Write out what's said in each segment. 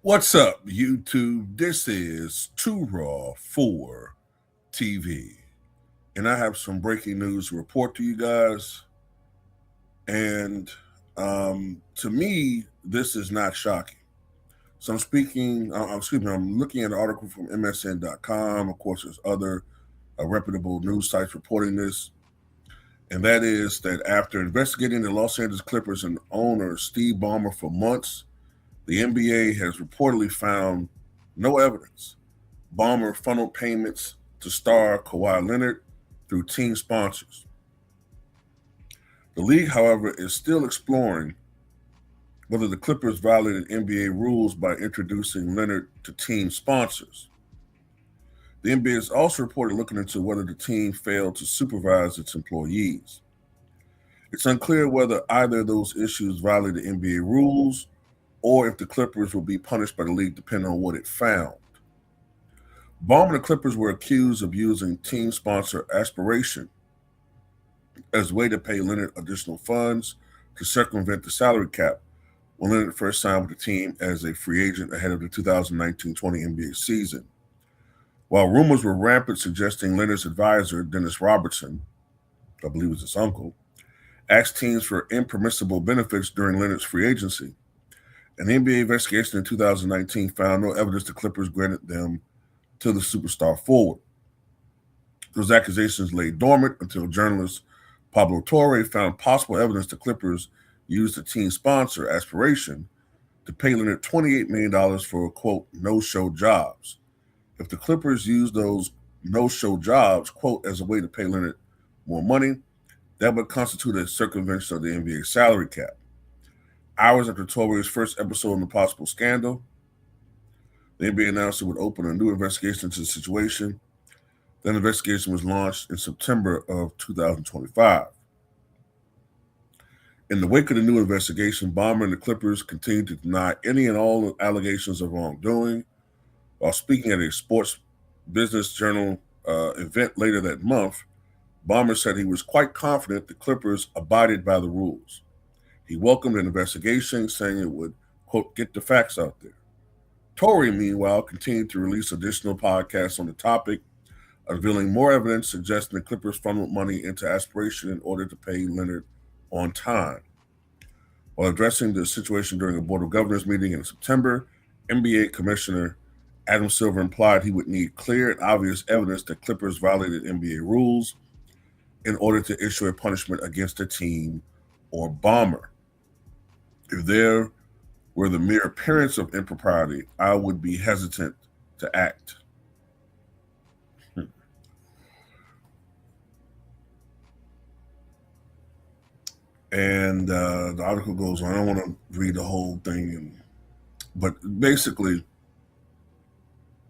What's up, YouTube? This is Too Raw for TV. And I have some breaking news to report to you guys. And to me, this is not shocking. So I'm looking at an article from MSN.com. Of course, there's other reputable news sites reporting this. And that is that after investigating the Los Angeles Clippers and owner Steve Balmer for months, the NBA has reportedly found no evidence Balmer funneled payments to star Kawhi Leonard through team sponsors. The league, however, is still exploring whether the Clippers violated NBA rules by introducing Leonard to team sponsors. The NBA is also reported looking into whether the team failed to supervise its employees. It's unclear whether either of those issues violated NBA rules or if the Clippers will be punished by the league depending on what it found. Balmer and the Clippers were accused of using team sponsor aspiration as a way to pay Leonard additional funds to circumvent the salary cap when Leonard first signed with the team as a free agent ahead of the 2019-20 NBA season. While rumors were rampant suggesting Leonard's advisor, Dennis Robertson, I believe was his uncle, asked teams for impermissible benefits during Leonard's free agency, an NBA investigation in 2019 found no evidence the Clippers granted them to the superstar forward. Those accusations lay dormant until journalist Pablo Torre found possible evidence the Clippers used the team sponsor aspiration to pay Leonard $28 million for, quote, no-show jobs. If the Clippers used those no-show jobs, quote, as a way to pay Leonard more money, that would constitute a circumvention of the NBA salary cap. Hours after Torre's first episode in the possible scandal, the NBA announced it would open a new investigation into the situation. That investigation was launched in September of 2025. In the wake of the new investigation, Balmer and the Clippers continued to deny any and all allegations of wrongdoing. While speaking at a Sports Business Journal event later that month, Balmer said he was quite confident the Clippers abided by the rules. He welcomed an investigation, saying it would, quote, get the facts out there. Torre, meanwhile, continued to release additional podcasts on the topic, unveiling more evidence suggesting the Clippers funneled money into aspiration in order to pay Leonard on time. While addressing the situation during a Board of Governors meeting in September, NBA Commissioner Adam Silver implied he would need clear and obvious evidence that Clippers violated NBA rules in order to issue a punishment against the team or Balmer. If there were the mere appearance of impropriety, I would be hesitant to act. And the article goes on. I don't want to read the whole thing, but basically,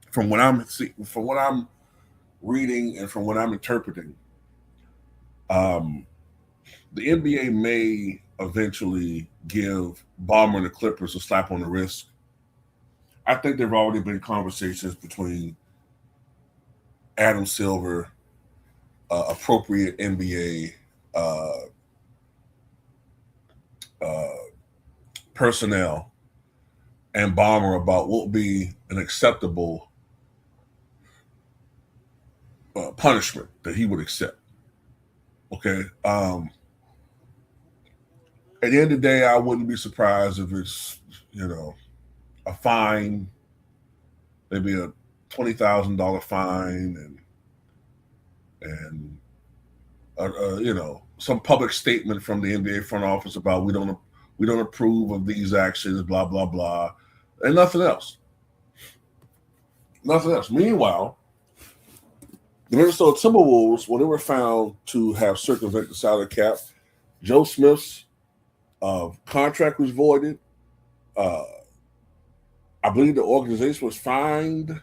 from what I'm reading and from what I'm interpreting, the NBA may eventually give Balmer and the Clippers a slap on the wrist. I think there have already been conversations between Adam Silver, appropriate NBA personnel, and Balmer about what would be an acceptable punishment that he would accept. Okay. At the end of the day, I wouldn't be surprised if it's, a fine, maybe a $20,000 fine, and some public statement from the NBA front office about we don't approve of these actions, blah blah blah, and nothing else. Nothing else. Meanwhile, the Minnesota Timberwolves, when they were found to have circumvented the salary cap, Joe Smith's contract was voided. I believe the organization was fined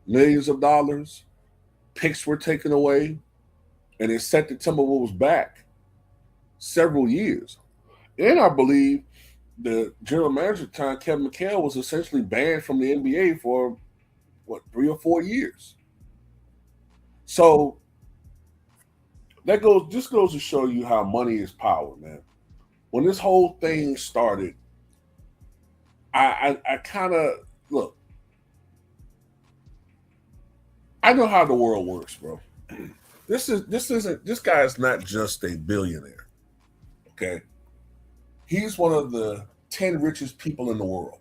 millions of dollars. Picks were taken away, and it set the Timberwolves back several years. And I believe the general manager at the time, Kevin McHale, was essentially banned from the NBA for what, 3 or 4 years. So that goes to show you how money is power, man. When this whole thing started, I kind of look. I know how the world works, bro. This guy is not just a billionaire. Okay. He's one of the 10 richest people in the world.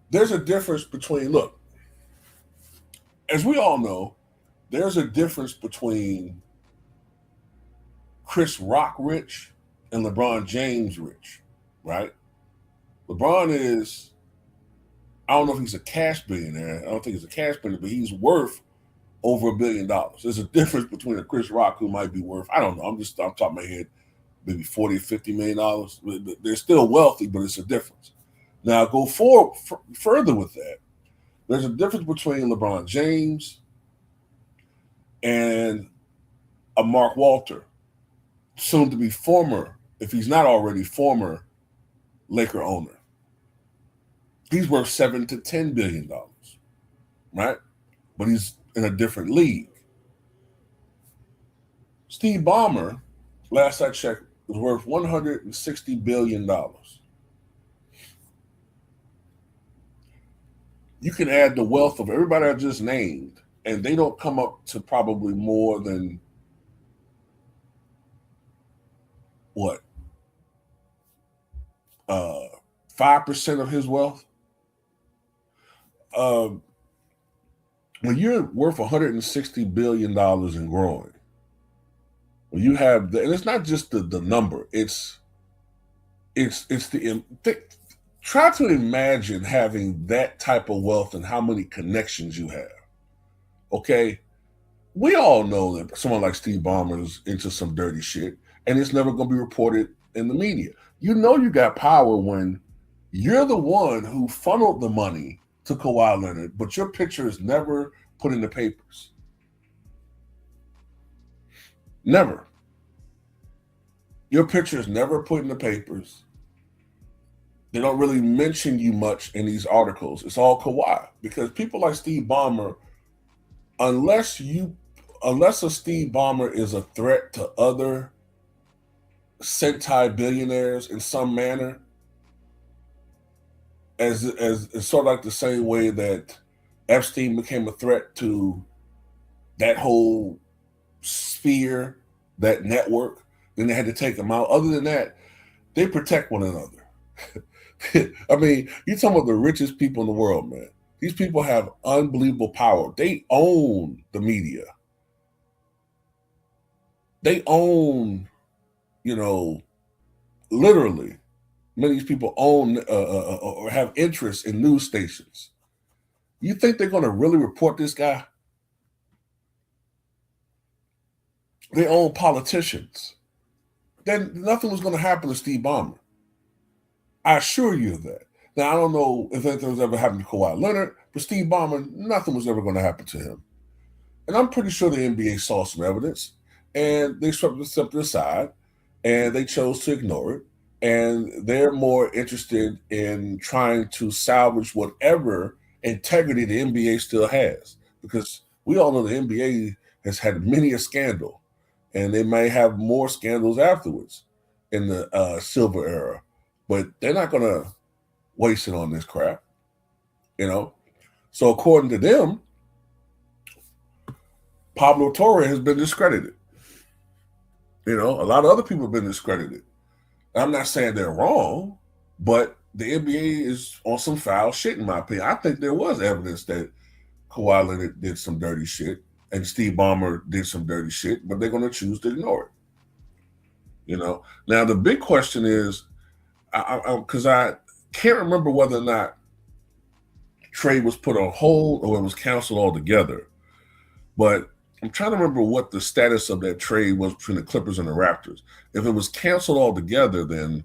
There's a difference between, look, as we all know, there's a difference between Chris Rock rich and LeBron James rich, right? LeBron is, I don't know if he's a cash billionaire. I don't think he's a cash billionaire, but he's worth over $1 billion. There's a difference between a Chris Rock who might be worth, I don't know, I'm top of my head, maybe $40 or $50 million. They're still wealthy, but it's a difference. Now go further with that. There's a difference between LeBron James and a Mark Walter, soon to be former, if he's not already former, Laker owner. He's worth $7 to $10 billion, right? But he's in a different league. Steve Ballmer, last I checked, was worth $160 billion. You can add the wealth of everybody I just named, and they don't come up to probably more than what? 5% of his wealth. When you're worth $160 billion and growing, when you have and it's not just the number, it's try to imagine having that type of wealth and how many connections you have. Okay, we all know that someone like Steve Ballmer is into some dirty shit, and it's never going to be reported in the media. You know you got power when you're the one who funneled the money to Kawhi Leonard, but your picture is never put in the papers. Never. Your picture is never put in the papers. They don't really mention you much in these articles. It's all Kawhi, because people like Steve Ballmer, unless a Steve Ballmer is a threat to other centi-billionaires in some manner, as sort of like the same way that Epstein became a threat to that whole sphere, that network, then they had to take him out. Other than that, they protect one another. I mean, you're talking about the richest people in the world, man. These people have unbelievable power. They own the media. They own, literally, many of these people own or have interest in news stations. You think they're going to really report this guy? They own politicians. Then nothing was going to happen to Steve Ballmer. I assure you of that. Now, I don't know if anything was ever happened to Kawhi Leonard, but Steve Ballmer, nothing was ever going to happen to him. And I'm pretty sure the NBA saw some evidence, and they swept it aside, and they chose to ignore it. And they're more interested in trying to salvage whatever integrity the NBA still has. Because we all know the NBA has had many a scandal, and they may have more scandals afterwards in the silver era. But they're not going to waste it on this crap, So according to them, Pablo Torre has been discredited. A lot of other people have been discredited. I'm not saying they're wrong, but the NBA is on some foul shit, in my opinion. I think there was evidence that Kawhi Leonard did some dirty shit and Steve Ballmer did some dirty shit, but they're going to choose to ignore it. Now the big question is, because I can't remember whether or not trade was put on hold or it was canceled altogether, but I'm trying to remember what the status of that trade was between the Clippers and the Raptors. If it was canceled altogether, then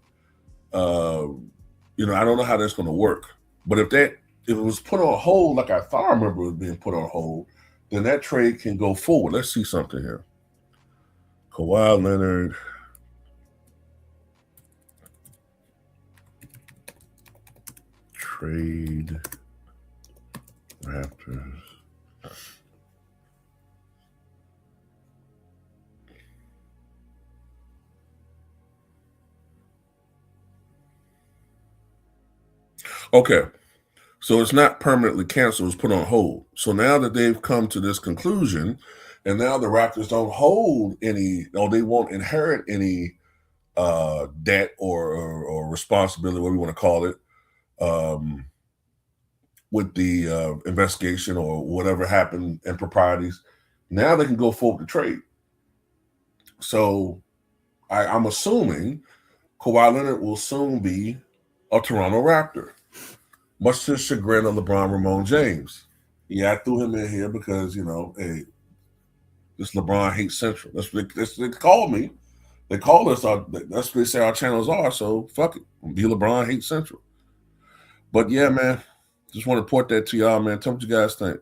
I don't know how that's going to work. But if that if it was put on hold, like I thought I remember it was being put on hold, then that trade can go forward. Let's see something here. Kawhi Leonard trade Raptors. Okay, so it's not permanently canceled, it's put on hold. So now that they've come to this conclusion, and now the Raptors don't hold any, or they won't inherit any debt or responsibility, what we want to call it, um, with the investigation or whatever happened, improprieties. Now they can go forward to trade. So I'm assuming Kawhi Leonard will soon be a Toronto Raptor, much to the chagrin of LeBron Ramon James. Yeah, I threw him in here because, hey, this LeBron hate central. That's what they called me. They called us. That's what they say our channels are. So fuck it. Be LeBron hate central. But yeah, man, just want to report that to y'all, man. Tell me what you guys think.